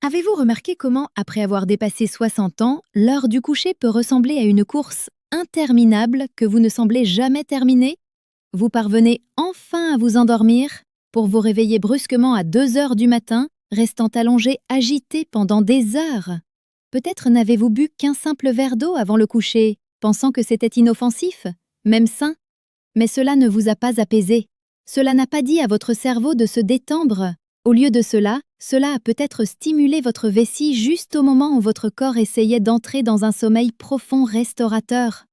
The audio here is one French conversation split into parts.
Avez-vous remarqué comment, après avoir dépassé 60 ans, l'heure du coucher peut ressembler à une course interminable que vous ne semblez jamais terminer? Vous parvenez enfin à vous endormir pour vous réveiller brusquement à 2 heures du matin, restant allongé agité pendant des heures. Peut-être n'avez-vous bu qu'un simple verre d'eau avant le coucher, pensant que c'était inoffensif, même sain. Mais cela ne vous a pas apaisé. Cela n'a pas dit à votre cerveau de se détendre. Au lieu de cela, cela a peut-être stimulé votre vessie juste au moment où votre corps essayait d'entrer dans un sommeil profond restaurateur.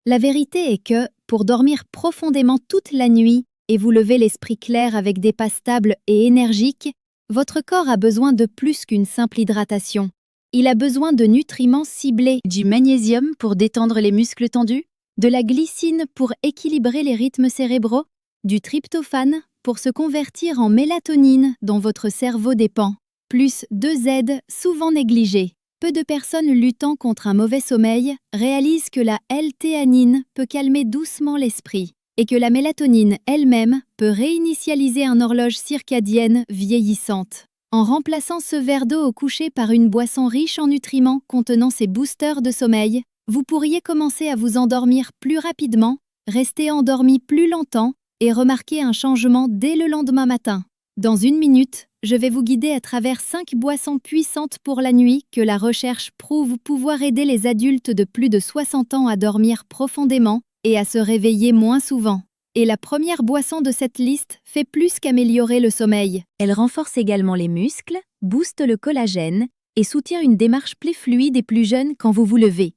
La vérité est que, pour dormir profondément toute la nuit et vous lever l'esprit clair avec des pas stables et énergiques, votre corps a besoin de plus qu'une simple hydratation. Il a besoin de nutriments ciblés, du magnésium pour détendre les muscles tendus, de la glycine pour équilibrer les rythmes cérébraux, du tryptophane pour se convertir en mélatonine dont votre cerveau dépend, plus 2 Z souvent négligés. Peu de personnes luttant contre un mauvais sommeil réalisent que la L-théanine peut calmer doucement l'esprit et que la mélatonine elle-même peut réinitialiser une horloge circadienne vieillissante. En remplaçant ce verre d'eau au coucher par une boisson riche en nutriments contenant ces boosters de sommeil, vous pourriez commencer à vous endormir plus rapidement, rester endormi plus longtemps et remarquer un changement dès le lendemain matin. Dans 1 minute, je vais vous guider à travers 5 boissons puissantes pour la nuit que la recherche prouve pouvoir aider les adultes de plus de 60 ans à dormir profondément et à se réveiller moins souvent. Et la première boisson de cette liste fait plus qu'améliorer le sommeil. Elle renforce également les muscles, booste le collagène et soutient une démarche plus fluide et plus jeune quand vous vous levez.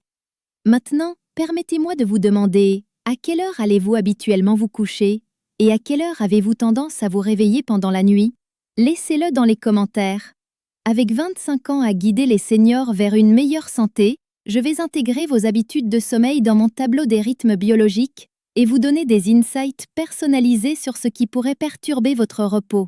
Maintenant, permettez-moi de vous demander, à quelle heure allez-vous habituellement vous coucher? Et à quelle heure avez-vous tendance à vous réveiller pendant la nuit? Laissez-le dans les commentaires. Avec 25 ans à guider les seniors vers une meilleure santé, je vais intégrer vos habitudes de sommeil dans mon tableau des rythmes biologiques et vous donner des insights personnalisés sur ce qui pourrait perturber votre repos.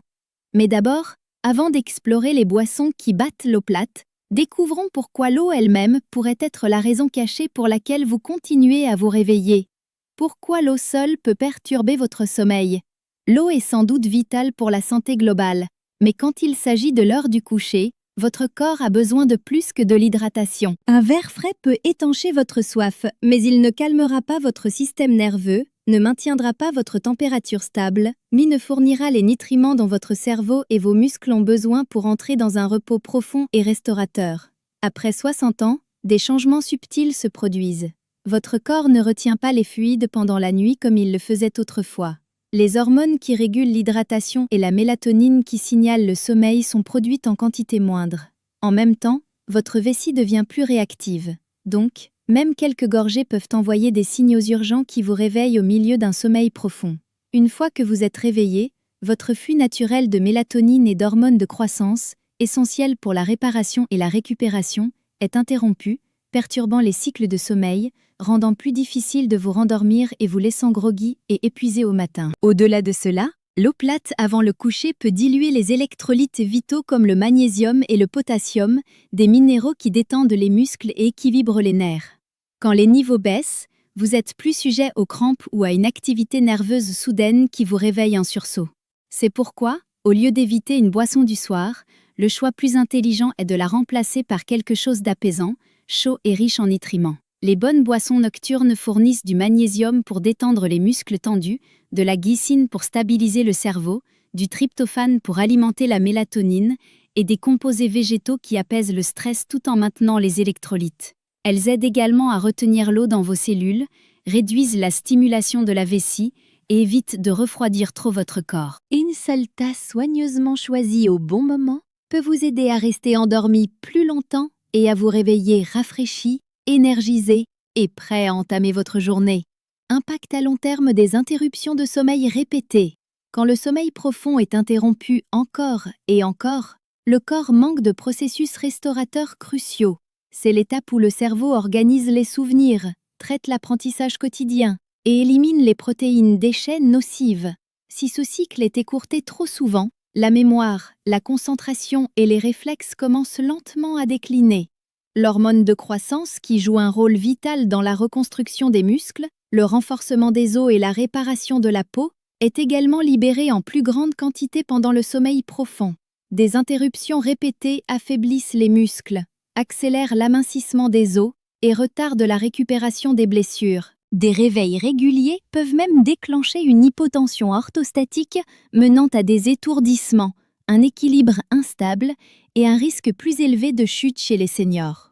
Mais d'abord, avant d'explorer les boissons qui battent l'eau plate, découvrons pourquoi l'eau elle-même pourrait être la raison cachée pour laquelle vous continuez à vous réveiller. Pourquoi l'eau seule peut perturber votre sommeil? L'eau est sans doute vitale pour la santé globale, mais quand il s'agit de l'heure du coucher, votre corps a besoin de plus que de l'hydratation. Un verre frais peut étancher votre soif, mais il ne calmera pas votre système nerveux, ne maintiendra pas votre température stable, ni ne fournira les nutriments dont votre cerveau et vos muscles ont besoin pour entrer dans un repos profond et restaurateur. Après 60 ans, des changements subtils se produisent. Votre corps ne retient pas les fluides pendant la nuit comme il le faisait autrefois. Les hormones qui régulent l'hydratation et la mélatonine qui signalent le sommeil sont produites en quantité moindre. En même temps, votre vessie devient plus réactive. Donc, même quelques gorgées peuvent envoyer des signaux urgents qui vous réveillent au milieu d'un sommeil profond. Une fois que vous êtes réveillé, votre flux naturel de mélatonine et d'hormones de croissance, essentiels pour la réparation et la récupération, est interrompu, perturbant les cycles de sommeil, rendant plus difficile de vous rendormir et vous laissant groggy et épuisé au matin. Au-delà de cela, l'eau plate avant le coucher peut diluer les électrolytes vitaux comme le magnésium et le potassium, des minéraux qui détendent les muscles et équilibrent les nerfs. Quand les niveaux baissent, vous êtes plus sujet aux crampes ou à une activité nerveuse soudaine qui vous réveille en sursaut. C'est pourquoi, au lieu d'éviter une boisson du soir, le choix plus intelligent est de la remplacer par quelque chose d'apaisant, chaud et riche en nutriments. Les bonnes boissons nocturnes fournissent du magnésium pour détendre les muscles tendus, de la glycine pour stabiliser le cerveau, du tryptophane pour alimenter la mélatonine et des composés végétaux qui apaisent le stress tout en maintenant les électrolytes. Elles aident également à retenir l'eau dans vos cellules, réduisent la stimulation de la vessie et évitent de refroidir trop votre corps. Une seule tasse soigneusement choisie au bon moment peut vous aider à rester endormi plus longtemps et à vous réveiller rafraîchi, énergisé et prêt à entamer votre journée. Impact à long terme des interruptions de sommeil répétées. Quand le sommeil profond est interrompu encore et encore, le corps manque de processus restaurateurs cruciaux. C'est l'étape où le cerveau organise les souvenirs, traite l'apprentissage quotidien et élimine les protéines déchets nocives. Si ce cycle est écourté trop souvent, la mémoire, la concentration et les réflexes commencent lentement à décliner. L'hormone de croissance, qui joue un rôle vital dans la reconstruction des muscles, le renforcement des os et la réparation de la peau, est également libérée en plus grande quantité pendant le sommeil profond. Des interruptions répétées affaiblissent les muscles, accélèrent l'amincissement des os et retardent la récupération des blessures. Des réveils réguliers peuvent même déclencher une hypotension orthostatique menant à des étourdissements, un équilibre instable et un risque plus élevé de chute chez les seniors.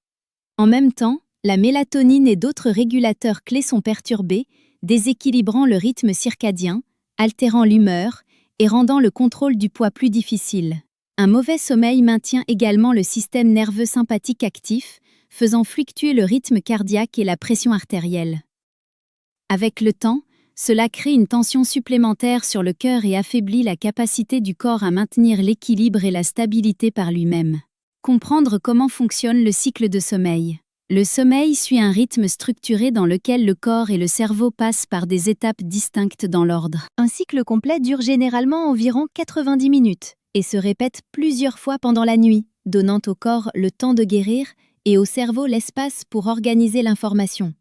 En même temps, la mélatonine et d'autres régulateurs clés sont perturbés, déséquilibrant le rythme circadien, altérant l'humeur et rendant le contrôle du poids plus difficile. Un mauvais sommeil maintient également le système nerveux sympathique actif, faisant fluctuer le rythme cardiaque et la pression artérielle. Avec le temps, cela crée une tension supplémentaire sur le cœur et affaiblit la capacité du corps à maintenir l'équilibre et la stabilité par lui-même. Comprendre comment fonctionne le cycle de sommeil. Le sommeil suit un rythme structuré dans lequel le corps et le cerveau passent par des étapes distinctes dans l'ordre. Un cycle complet dure généralement environ 90 minutes et se répète plusieurs fois pendant la nuit, donnant au corps le temps de guérir et au cerveau l'espace pour organiser l'information.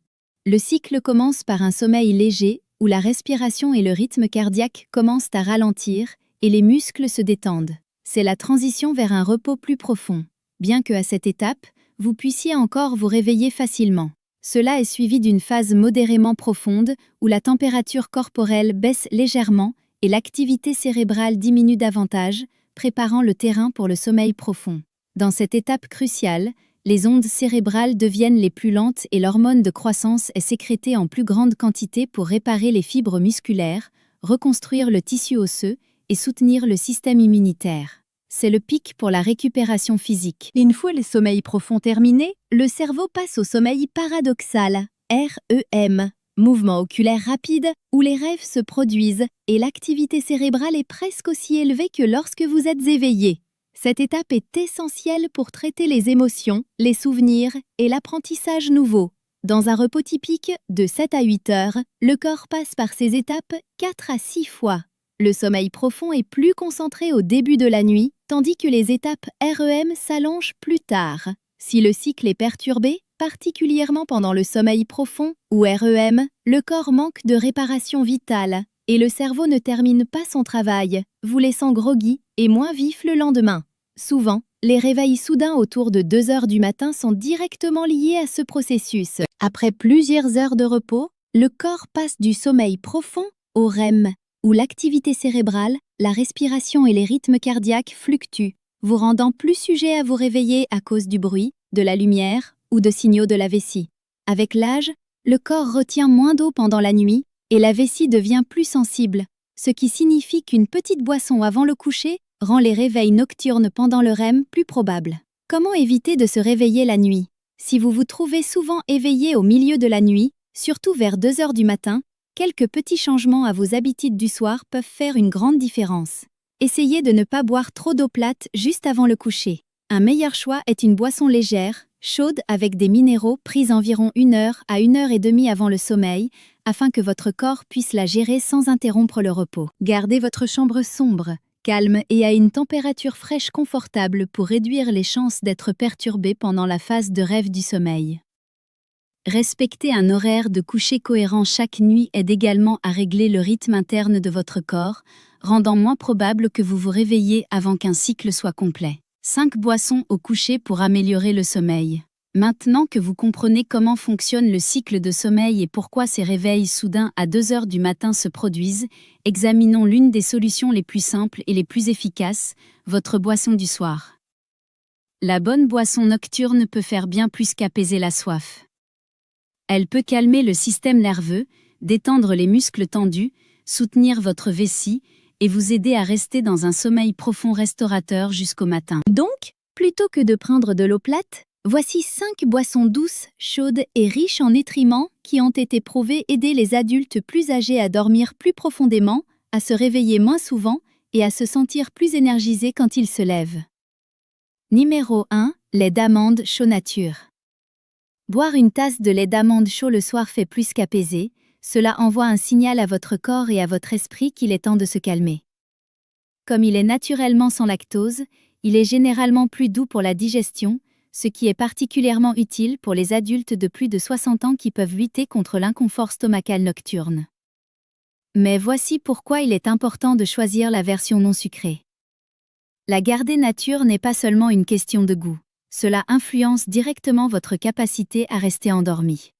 Le cycle commence par un sommeil léger où la respiration et le rythme cardiaque commencent à ralentir et les muscles se détendent. C'est la transition vers un repos plus profond, bien que à cette étape, vous puissiez encore vous réveiller facilement. Cela est suivi d'une phase modérément profonde où la température corporelle baisse légèrement et l'activité cérébrale diminue davantage, préparant le terrain pour le sommeil profond. Dans cette étape cruciale, les ondes cérébrales deviennent les plus lentes et l'hormone de croissance est sécrétée en plus grande quantité pour réparer les fibres musculaires, reconstruire le tissu osseux et soutenir le système immunitaire. C'est le pic pour la récupération physique. Une fois le sommeil profond terminé, le cerveau passe au sommeil paradoxal, REM, mouvement oculaire rapide, où les rêves se produisent et l'activité cérébrale est presque aussi élevée que lorsque vous êtes éveillé. Cette étape est essentielle pour traiter les émotions, les souvenirs et l'apprentissage nouveau. Dans un repos typique de 7 à 8 heures, le corps passe par ces étapes 4 à 6 fois. Le sommeil profond est plus concentré au début de la nuit, tandis que les étapes REM s'allongent plus tard. Si le cycle est perturbé, particulièrement pendant le sommeil profond ou REM, le corps manque de réparation vitale et le cerveau ne termine pas son travail, vous laissant groggy et moins vif le lendemain. Souvent, les réveils soudains autour de 2 heures du matin sont directement liés à ce processus. Après plusieurs heures de repos, le corps passe du sommeil profond au REM, où l'activité cérébrale, la respiration et les rythmes cardiaques fluctuent, vous rendant plus sujet à vous réveiller à cause du bruit, de la lumière ou de signaux de la vessie. Avec l'âge, le corps retient moins d'eau pendant la nuit et la vessie devient plus sensible, ce qui signifie qu'une petite boisson avant le coucher rend les réveils nocturnes pendant le REM plus probables. Comment éviter de se réveiller la nuit? Si vous vous trouvez souvent éveillé au milieu de la nuit, surtout vers 2 heures du matin, quelques petits changements à vos habitudes du soir peuvent faire une grande différence. Essayez de ne pas boire trop d'eau plate juste avant le coucher. Un meilleur choix est une boisson légère, chaude avec des minéraux prise environ 1 heure à 1 heure et demie avant le sommeil, afin que votre corps puisse la gérer sans interrompre le repos. Gardez votre chambre sombre, calme et à une température fraîche confortable pour réduire les chances d'être perturbé pendant la phase de rêve du sommeil. Respecter un horaire de coucher cohérent chaque nuit aide également à régler le rythme interne de votre corps, rendant moins probable que vous vous réveilliez avant qu'un cycle soit complet. 5 boissons au coucher pour améliorer le sommeil. Maintenant que vous comprenez comment fonctionne le cycle de sommeil et pourquoi ces réveils soudains à 2 heures du matin se produisent, examinons l'une des solutions les plus simples et les plus efficaces, votre boisson du soir. La bonne boisson nocturne peut faire bien plus qu'apaiser la soif. Elle peut calmer le système nerveux, détendre les muscles tendus, soutenir votre vessie et vous aider à rester dans un sommeil profond restaurateur jusqu'au matin. Donc, plutôt que de prendre de l'eau plate, voici 5 boissons douces, chaudes et riches en nutriments qui ont été prouvées aider les adultes plus âgés à dormir plus profondément, à se réveiller moins souvent et à se sentir plus énergisés quand ils se lèvent. Numéro 1. Lait d'amande chaud nature. Boire une tasse de lait d'amande chaud le soir fait plus qu'apaiser, cela envoie un signal à votre corps et à votre esprit qu'il est temps de se calmer. Comme il est naturellement sans lactose, il est généralement plus doux pour la digestion, ce qui est particulièrement utile pour les adultes de plus de 60 ans qui peuvent lutter contre l'inconfort stomacal nocturne. Mais voici pourquoi il est important de choisir la version non sucrée. La garder nature n'est pas seulement une question de goût. Cela influence directement votre capacité à rester endormi.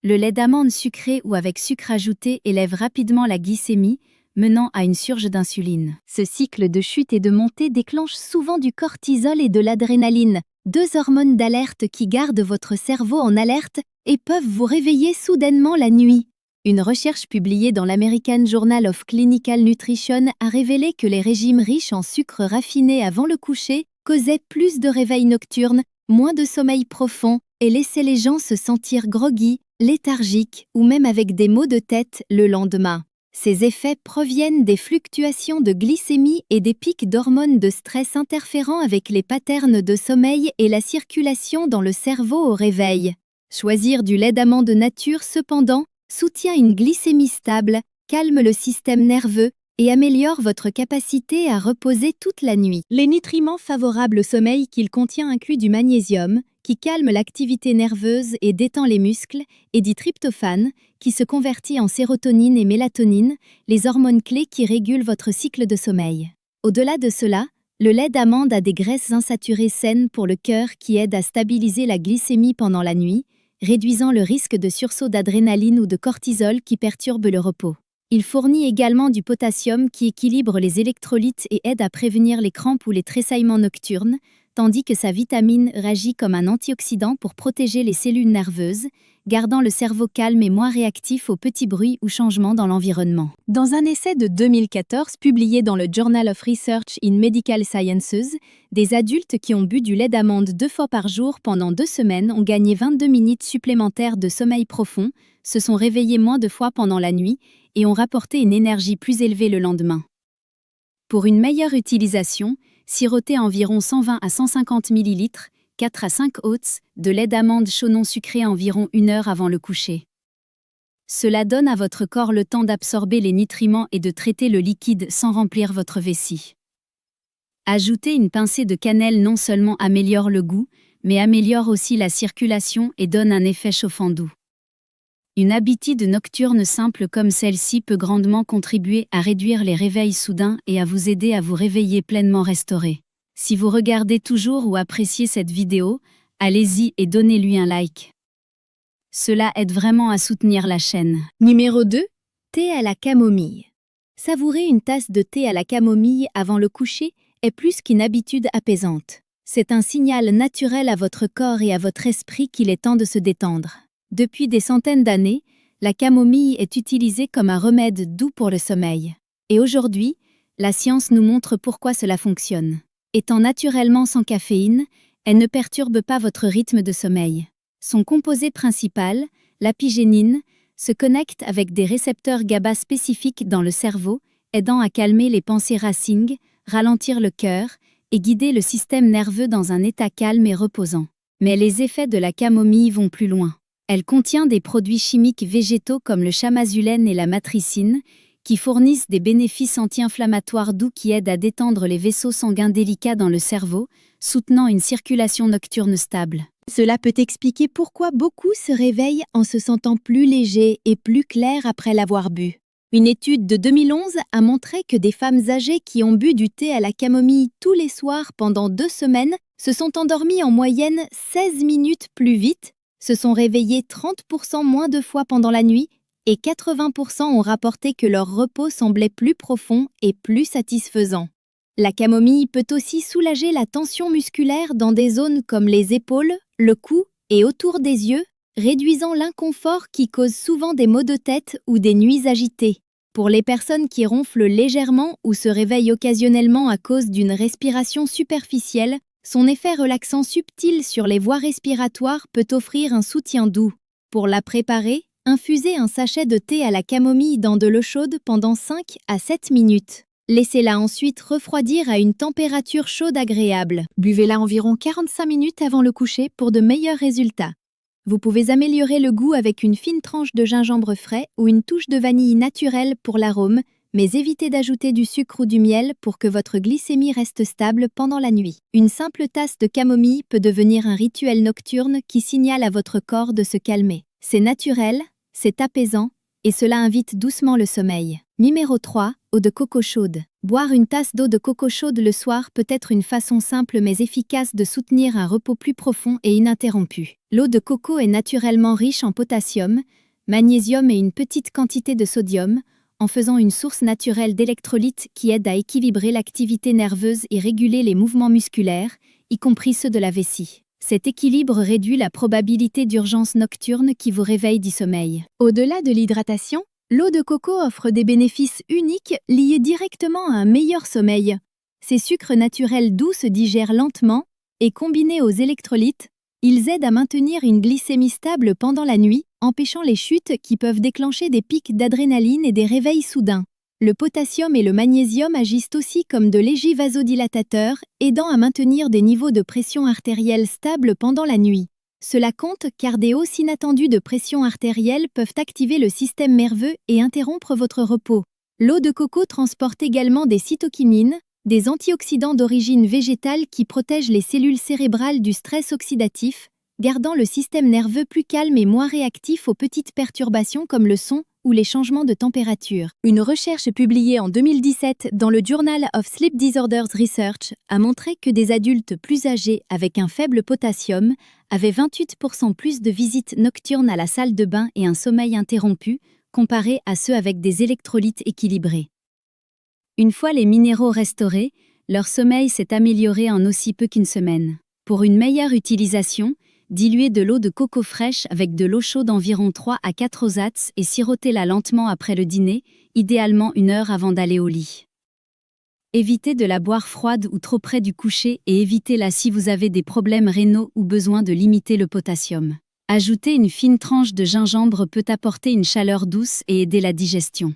Le lait d'amande sucré ou avec sucre ajouté élève rapidement la glycémie, menant à une surge d'insuline. Ce cycle de chute et de montée déclenche souvent du cortisol et de l'adrénaline, deux hormones d'alerte qui gardent votre cerveau en alerte et peuvent vous réveiller soudainement la nuit. Une recherche publiée dans l'American Journal of Clinical Nutrition a révélé que les régimes riches en sucre raffiné avant le coucher causaient plus de réveils nocturnes, moins de sommeil profond et laissaient les gens se sentir groggy, léthargiques ou même avec des maux de tête le lendemain. Ces effets proviennent des fluctuations de glycémie et des pics d'hormones de stress interférant avec les patterns de sommeil et la circulation dans le cerveau au réveil. Choisir du lait d'amande nature, cependant, soutient une glycémie stable, calme le système nerveux et améliore votre capacité à reposer toute la nuit. Les nutriments favorables au sommeil qu'il contient incluent du magnésium, qui calme l'activité nerveuse et détend les muscles, et du tryptophane, qui se convertit en sérotonine et mélatonine, les hormones clés qui régulent votre cycle de sommeil. Au-delà de cela, le lait d'amande a des graisses insaturées saines pour le cœur qui aident à stabiliser la glycémie pendant la nuit, réduisant le risque de sursaut d'adrénaline ou de cortisol qui perturbe le repos. Il fournit également du potassium qui équilibre les électrolytes et aide à prévenir les crampes ou les tressaillements nocturnes, tandis que sa vitamine agit comme un antioxydant pour protéger les cellules nerveuses, gardant le cerveau calme et moins réactif aux petits bruits ou changements dans l'environnement. Dans un essai de 2014 publié dans le Journal of Research in Medical Sciences, des adultes qui ont bu du lait d'amande 2 fois par jour pendant 2 semaines ont gagné 22 minutes supplémentaires de sommeil profond, se sont réveillés moins de fois pendant la nuit et ont rapporté une énergie plus élevée le lendemain. Pour une meilleure utilisation, sirotez environ 120 à 150 ml, 4 à 5 oz, de lait d'amande chaud non sucré environ 1 heure avant le coucher. Cela donne à votre corps le temps d'absorber les nutriments et de traiter le liquide sans remplir votre vessie. Ajouter une pincée de cannelle non seulement améliore le goût, mais améliore aussi la circulation et donne un effet chauffant doux. Une habitude nocturne simple comme celle-ci peut grandement contribuer à réduire les réveils soudains et à vous aider à vous réveiller pleinement restauré. Si vous regardez toujours ou appréciez cette vidéo, allez-y et donnez-lui un like. Cela aide vraiment à soutenir la chaîne. Numéro 2. Thé à la camomille. Savourer une tasse de thé à la camomille avant le coucher est plus qu'une habitude apaisante. C'est un signal naturel à votre corps et à votre esprit qu'il est temps de se détendre. Depuis des centaines d'années, la camomille est utilisée comme un remède doux pour le sommeil. Et aujourd'hui, la science nous montre pourquoi cela fonctionne. Étant naturellement sans caféine, elle ne perturbe pas votre rythme de sommeil. Son composé principal, l'apigénine, se connecte avec des récepteurs GABA spécifiques dans le cerveau, aidant à calmer les pensées racing, ralentir le cœur et guider le système nerveux dans un état calme et reposant. Mais les effets de la camomille vont plus loin. Elle contient des produits chimiques végétaux comme le chamazulène et la matricine, qui fournissent des bénéfices anti-inflammatoires doux qui aident à détendre les vaisseaux sanguins délicats dans le cerveau, soutenant une circulation nocturne stable. Cela peut expliquer pourquoi beaucoup se réveillent en se sentant plus légers et plus clairs après l'avoir bu. Une étude de 2011 a montré que des femmes âgées qui ont bu du thé à la camomille tous les soirs pendant 2 semaines se sont endormies en moyenne 16 minutes plus vite, se sont réveillées 30% moins de fois pendant la nuit et 80% ont rapporté que leur repos semblait plus profond et plus satisfaisant. La camomille peut aussi soulager la tension musculaire dans des zones comme les épaules, le cou et autour des yeux, réduisant l'inconfort qui cause souvent des maux de tête ou des nuits agitées. Pour les personnes qui ronflent légèrement ou se réveillent occasionnellement à cause d'une respiration superficielle, son effet relaxant subtil sur les voies respiratoires peut offrir un soutien doux. Pour la préparer, infusez un sachet de thé à la camomille dans de l'eau chaude pendant 5 à 7 minutes. Laissez-la ensuite refroidir à une température chaude agréable. Buvez-la environ 45 minutes avant le coucher pour de meilleurs résultats. Vous pouvez améliorer le goût avec une fine tranche de gingembre frais ou une touche de vanille naturelle pour l'arôme, mais évitez d'ajouter du sucre ou du miel pour que votre glycémie reste stable pendant la nuit. Une simple tasse de camomille peut devenir un rituel nocturne qui signale à votre corps de se calmer. C'est naturel, c'est apaisant, et cela invite doucement le sommeil. Numéro 3, eau de coco chaude. Boire une tasse d'eau de coco chaude le soir peut être une façon simple mais efficace de soutenir un repos plus profond et ininterrompu. L'eau de coco est naturellement riche en potassium, magnésium et une petite quantité de sodium, en faisant une source naturelle d'électrolytes qui aide à équilibrer l'activité nerveuse et réguler les mouvements musculaires, y compris ceux de la vessie. Cet équilibre réduit la probabilité d'urgence nocturne qui vous réveille du sommeil. Au-delà de l'hydratation, l'eau de coco offre des bénéfices uniques liés directement à un meilleur sommeil. Ces sucres naturels doux se digèrent lentement et combinés aux électrolytes, ils aident à maintenir une glycémie stable pendant la nuit, empêchant les chutes qui peuvent déclencher des pics d'adrénaline et des réveils soudains. Le potassium et le magnésium agissent aussi comme de légers vasodilatateurs, aidant à maintenir des niveaux de pression artérielle stables pendant la nuit. Cela compte car des hausses inattendues de pression artérielle peuvent activer le système nerveux et interrompre votre repos. L'eau de coco transporte également des cytokinines, des antioxydants d'origine végétale qui protègent les cellules cérébrales du stress oxydatif, gardant le système nerveux plus calme et moins réactif aux petites perturbations comme le son ou les changements de température. Une recherche publiée en 2017 dans le Journal of Sleep Disorders Research a montré que des adultes plus âgés avec un faible potassium avaient 28% plus de visites nocturnes à la salle de bain et un sommeil interrompu, comparé à ceux avec des électrolytes équilibrés. Une fois les minéraux restaurés, leur sommeil s'est amélioré en aussi peu qu'une semaine. Pour une meilleure utilisation, diluez de l'eau de coco fraîche avec de l'eau chaude environ 3 à 4 osats et sirotez-la lentement après le dîner, idéalement 1 heure avant d'aller au lit. Évitez de la boire froide ou trop près du coucher et évitez-la si vous avez des problèmes rénaux ou besoin de limiter le potassium. Ajouter une fine tranche de gingembre peut apporter une chaleur douce et aider la digestion.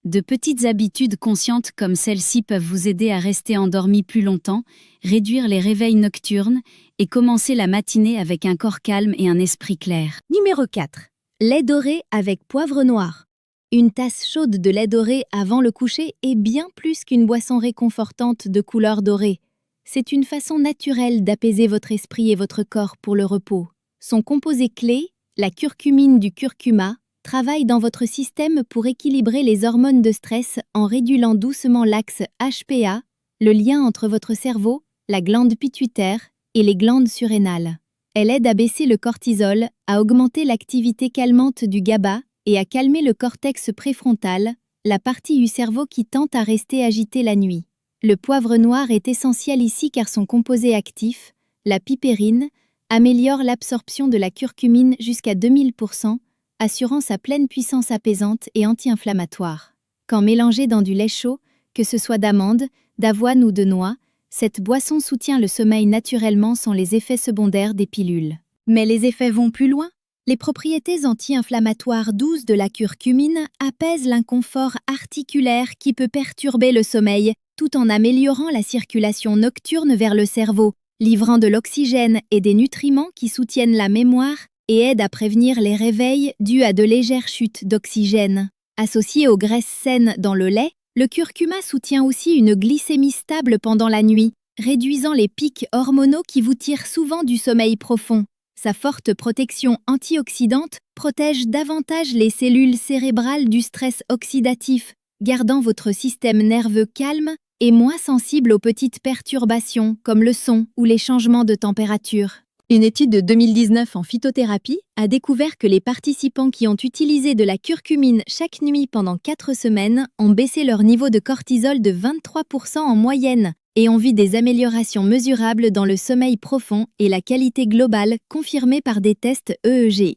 De petites habitudes conscientes comme celle-ci peuvent vous aider à rester endormi plus longtemps, réduire les réveils nocturnes et commencer la matinée avec un corps calme et un esprit clair. Numéro 4. Lait doré avec poivre noir. Une tasse chaude de lait doré avant le coucher est bien plus qu'une boisson réconfortante de couleur dorée. C'est une façon naturelle d'apaiser votre esprit et votre corps pour le repos. Son composé clé, la curcumine du curcuma, travaille dans votre système pour équilibrer les hormones de stress en régulant doucement l'axe HPA, le lien entre votre cerveau, la glande pituitaire et les glandes surrénales. Elle aide à baisser le cortisol, à augmenter l'activité calmante du GABA et à calmer le cortex préfrontal, la partie du cerveau qui tente à rester agitée la nuit. Le poivre noir est essentiel ici car son composé actif, la pipérine, améliore l'absorption de la curcumine jusqu'à 2000%, assurant sa pleine puissance apaisante et anti-inflammatoire. Quand mélangée dans du lait chaud, que ce soit d'amande, d'avoine ou de noix, cette boisson soutient le sommeil naturellement sans les effets secondaires des pilules. Mais les effets vont plus loin. Les propriétés anti-inflammatoires douces de la curcumine apaisent l'inconfort articulaire qui peut perturber le sommeil, tout en améliorant la circulation nocturne vers le cerveau, livrant de l'oxygène et des nutriments qui soutiennent la mémoire et aident à prévenir les réveils dus à de légères chutes d'oxygène. Associé aux graisses saines dans le lait, le curcuma soutient aussi une glycémie stable pendant la nuit, réduisant les pics hormonaux qui vous tirent souvent du sommeil profond. Sa forte protection antioxydante protège davantage les cellules cérébrales du stress oxydatif, gardant votre système nerveux calme et moins sensible aux petites perturbations comme le son ou les changements de température. Une étude de 2019 en phytothérapie a découvert que les participants qui ont utilisé de la curcumine chaque nuit pendant 4 semaines ont baissé leur niveau de cortisol de 23% en moyenne et ont vu des améliorations mesurables dans le sommeil profond et la qualité globale confirmées par des tests EEG.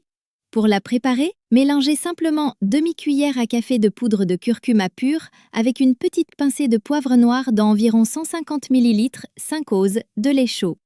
Pour la préparer, mélangez simplement demi-cuillère à café de poudre de curcuma pure avec une petite pincée de poivre noir dans environ 150 ml 5 oses de lait chaud.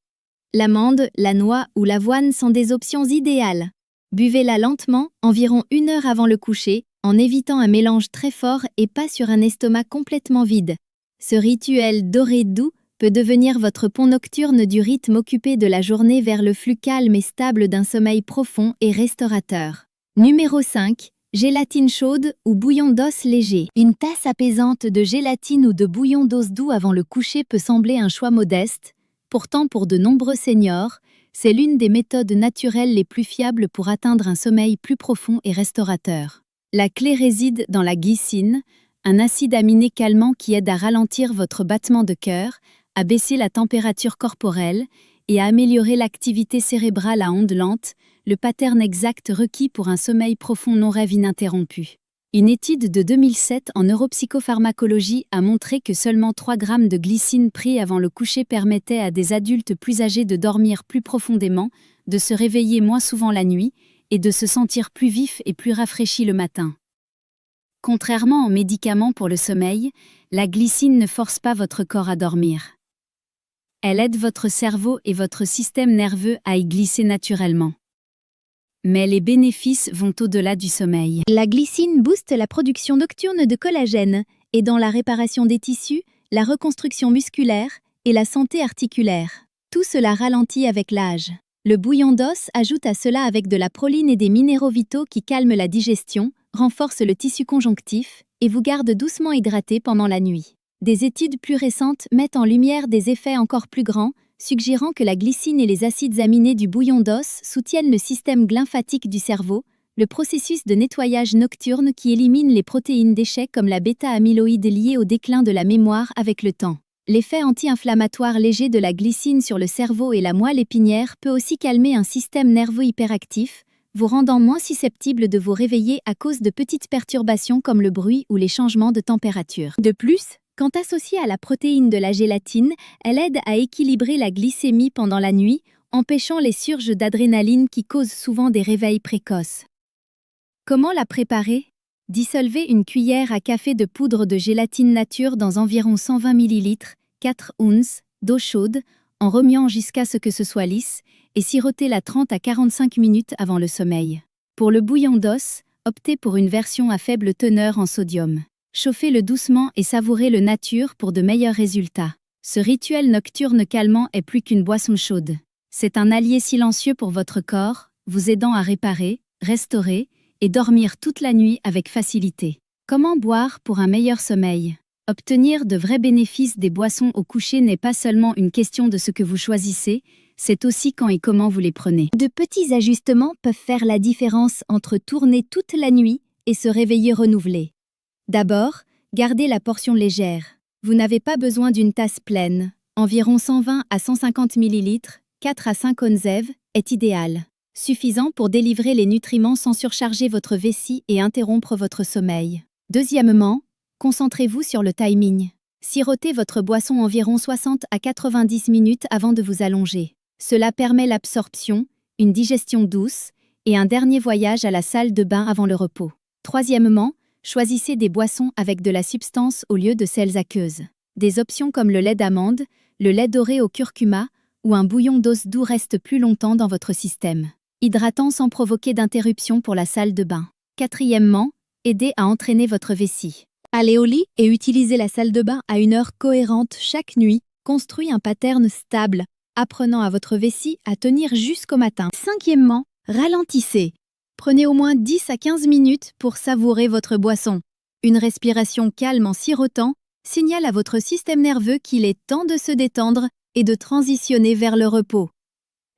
L'amande, la noix ou l'avoine sont des options idéales. Buvez-la lentement, environ 1 heure avant le coucher, en évitant un mélange très fort et pas sur un estomac complètement vide. Ce rituel doré doux peut devenir votre pont nocturne du rythme occupé de la journée vers le flux calme et stable d'un sommeil profond et restaurateur. Numéro 5. Gélatine chaude ou bouillon d'os léger. Une tasse apaisante de gélatine ou de bouillon d'os doux avant le coucher peut sembler un choix modeste. Pourtant, pour de nombreux seniors, c'est l'une des méthodes naturelles les plus fiables pour atteindre un sommeil plus profond et restaurateur. La clé réside dans la glycine, un acide aminé calmant qui aide à ralentir votre battement de cœur, à baisser la température corporelle et à améliorer l'activité cérébrale à ondes lentes, le pattern exact requis pour un sommeil profond non-rêve ininterrompu. Une étude de 2007 en neuropsychopharmacologie a montré que seulement 3 grammes de glycine pris avant le coucher permettaient à des adultes plus âgés de dormir plus profondément, de se réveiller moins souvent la nuit et de se sentir plus vifs et plus rafraîchis le matin. Contrairement aux médicaments pour le sommeil, la glycine ne force pas votre corps à dormir. Elle aide votre cerveau et votre système nerveux à y glisser naturellement. Mais les bénéfices vont au-delà du sommeil. La glycine booste la production nocturne de collagène, aidant la réparation des tissus, la reconstruction musculaire et la santé articulaire. Tout cela ralentit avec l'âge. Le bouillon d'os ajoute à cela avec de la proline et des minéraux vitaux qui calment la digestion, renforcent le tissu conjonctif et vous gardent doucement hydraté pendant la nuit. Des études plus récentes mettent en lumière des effets encore plus grands, suggérant que la glycine et les acides aminés du bouillon d'os soutiennent le système lymphatique du cerveau, le processus de nettoyage nocturne qui élimine les protéines déchets comme la bêta-amyloïde liée au déclin de la mémoire avec le temps. L'effet anti-inflammatoire léger de la glycine sur le cerveau et la moelle épinière peut aussi calmer un système nerveux hyperactif, vous rendant moins susceptible de vous réveiller à cause de petites perturbations comme le bruit ou les changements de température. De plus, quand associée à la protéine de la gélatine, elle aide à équilibrer la glycémie pendant la nuit, empêchant les surges d'adrénaline qui causent souvent des réveils précoces. Comment la préparer? Dissolvez une cuillère à café de poudre de gélatine nature dans environ 120 ml, 4 ounces, d'eau chaude, en remuant jusqu'à ce que ce soit lisse, et sirotez-la 30 à 45 minutes avant le sommeil. Pour le bouillon d'os, optez pour une version à faible teneur en sodium. Chauffez-le doucement et savourez le nature pour de meilleurs résultats. Ce rituel nocturne calmant est plus qu'une boisson chaude. C'est un allié silencieux pour votre corps, vous aidant à réparer, restaurer et dormir toute la nuit avec facilité. Comment boire pour un meilleur sommeil? Obtenir de vrais bénéfices des boissons au coucher n'est pas seulement une question de ce que vous choisissez, c'est aussi quand et comment vous les prenez. De petits ajustements peuvent faire la différence entre tourner toute la nuit et se réveiller renouvelé. D'abord, gardez la portion légère. Vous n'avez pas besoin d'une tasse pleine. Environ 120 à 150 ml, 4 à 5 onzev, est idéal. Suffisant pour délivrer les nutriments sans surcharger votre vessie et interrompre votre sommeil. Deuxièmement, concentrez-vous sur le timing. Sirotez votre boisson environ 60 à 90 minutes avant de vous allonger. Cela permet l'absorption, une digestion douce et un dernier voyage à la salle de bain avant le repos. Troisièmement, choisissez des boissons avec de la substance au lieu de celles aqueuses. Des options comme le lait d'amande, le lait doré au curcuma ou un bouillon d'os doux restent plus longtemps dans votre système, hydratant sans provoquer d'interruption pour la salle de bain. Quatrièmement, aidez à entraîner votre vessie. Allez au lit et utilisez la salle de bain à une heure cohérente chaque nuit, construit un pattern stable, apprenant à votre vessie à tenir jusqu'au matin. Cinquièmement, ralentissez. Prenez au moins 10 à 15 minutes pour savourer votre boisson. Une respiration calme en sirotant signale à votre système nerveux qu'il est temps de se détendre et de transitionner vers le repos.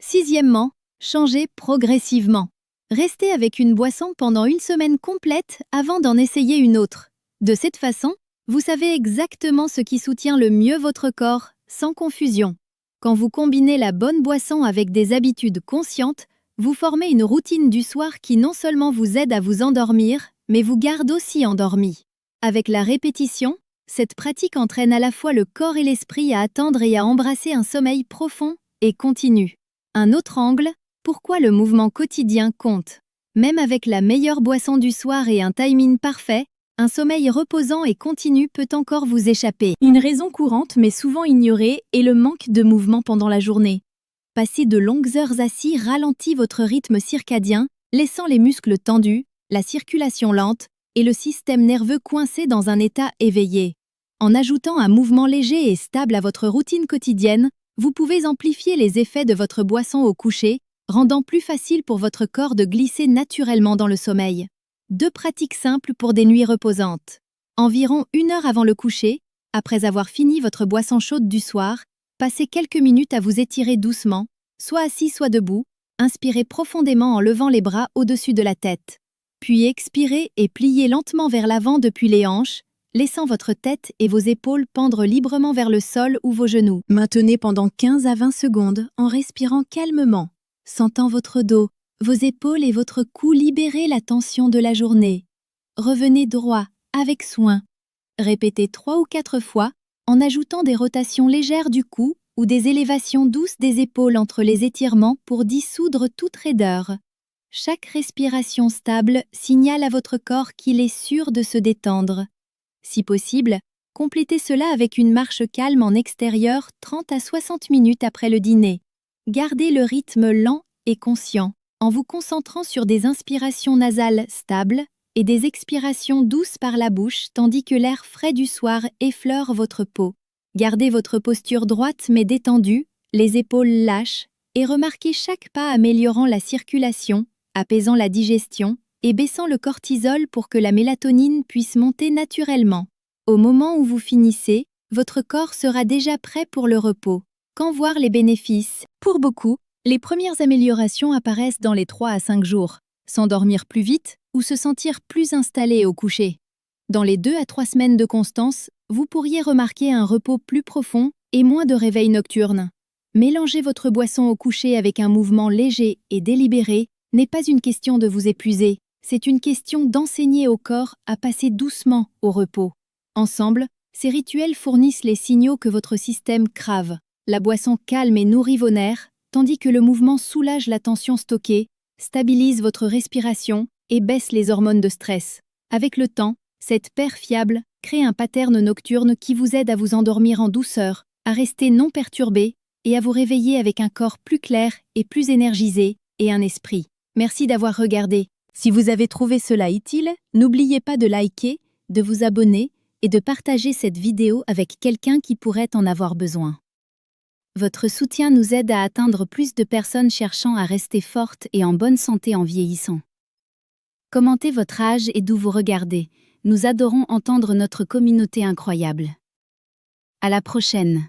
Sixièmement, changez progressivement. Restez avec une boisson pendant une semaine complète avant d'en essayer une autre. De cette façon, vous savez exactement ce qui soutient le mieux votre corps, sans confusion. Quand vous combinez la bonne boisson avec des habitudes conscientes, vous formez une routine du soir qui non seulement vous aide à vous endormir, mais vous garde aussi endormi. Avec la répétition, cette pratique entraîne à la fois le corps et l'esprit à attendre et à embrasser un sommeil profond et continu. Un autre angle, pourquoi le mouvement quotidien compte. Même avec la meilleure boisson du soir et un timing parfait, un sommeil reposant et continu peut encore vous échapper. Une raison courante mais souvent ignorée est le manque de mouvement pendant la journée. Passer de longues heures assis ralentit votre rythme circadien, laissant les muscles tendus, la circulation lente et le système nerveux coincé dans un état éveillé. En ajoutant un mouvement léger et stable à votre routine quotidienne, vous pouvez amplifier les effets de votre boisson au coucher, rendant plus facile pour votre corps de glisser naturellement dans le sommeil. 2 pratiques simples pour des nuits reposantes. Environ 1 heure avant le coucher, après avoir fini votre boisson chaude du soir, passez quelques minutes à vous étirer doucement, soit assis soit debout, inspirez profondément en levant les bras au-dessus de la tête. Puis expirez et pliez lentement vers l'avant depuis les hanches, laissant votre tête et vos épaules pendre librement vers le sol ou vos genoux. Maintenez pendant 15 à 20 secondes en respirant calmement, sentant votre dos, vos épaules et votre cou libérer la tension de la journée. Revenez droit, avec soin. Répétez 3 ou 4 fois en ajoutant des rotations légères du cou ou des élévations douces des épaules entre les étirements pour dissoudre toute raideur. Chaque respiration stable signale à votre corps qu'il est sûr de se détendre. Si possible, complétez cela avec une marche calme en extérieur 30 à 60 minutes après le dîner. Gardez le rythme lent et conscient, en vous concentrant sur des inspirations nasales stables et des expirations douces par la bouche tandis que l'air frais du soir effleure votre peau. Gardez votre posture droite mais détendue, les épaules lâches, et remarquez chaque pas améliorant la circulation, apaisant la digestion et baissant le cortisol pour que la mélatonine puisse monter naturellement. Au moment où vous finissez, votre corps sera déjà prêt pour le repos. Quand voir les bénéfices? Pour beaucoup, les premières améliorations apparaissent dans les 3 à 5 jours. S'endormir plus vite ou se sentir plus installé au coucher. Dans les 2 à 3 semaines de constance, vous pourriez remarquer un repos plus profond et moins de réveils nocturnes. Mélanger votre boisson au coucher avec un mouvement léger et délibéré n'est pas une question de vous épuiser, c'est une question d'enseigner au corps à passer doucement au repos. Ensemble, ces rituels fournissent les signaux que votre système crave. La boisson calme et nourrit vos nerfs, tandis que le mouvement soulage la tension stockée, stabilise votre respiration et baisse les hormones de stress. Avec le temps, cette paire fiable crée un pattern nocturne qui vous aide à vous endormir en douceur, à rester non perturbé et à vous réveiller avec un corps plus clair et plus énergisé et un esprit. Merci d'avoir regardé. Si vous avez trouvé cela utile, n'oubliez pas de liker, de vous abonner et de partager cette vidéo avec quelqu'un qui pourrait en avoir besoin. Votre soutien nous aide à atteindre plus de personnes cherchant à rester fortes et en bonne santé en vieillissant. Commentez votre âge et d'où vous regardez. Nous adorons entendre notre communauté incroyable. À la prochaine.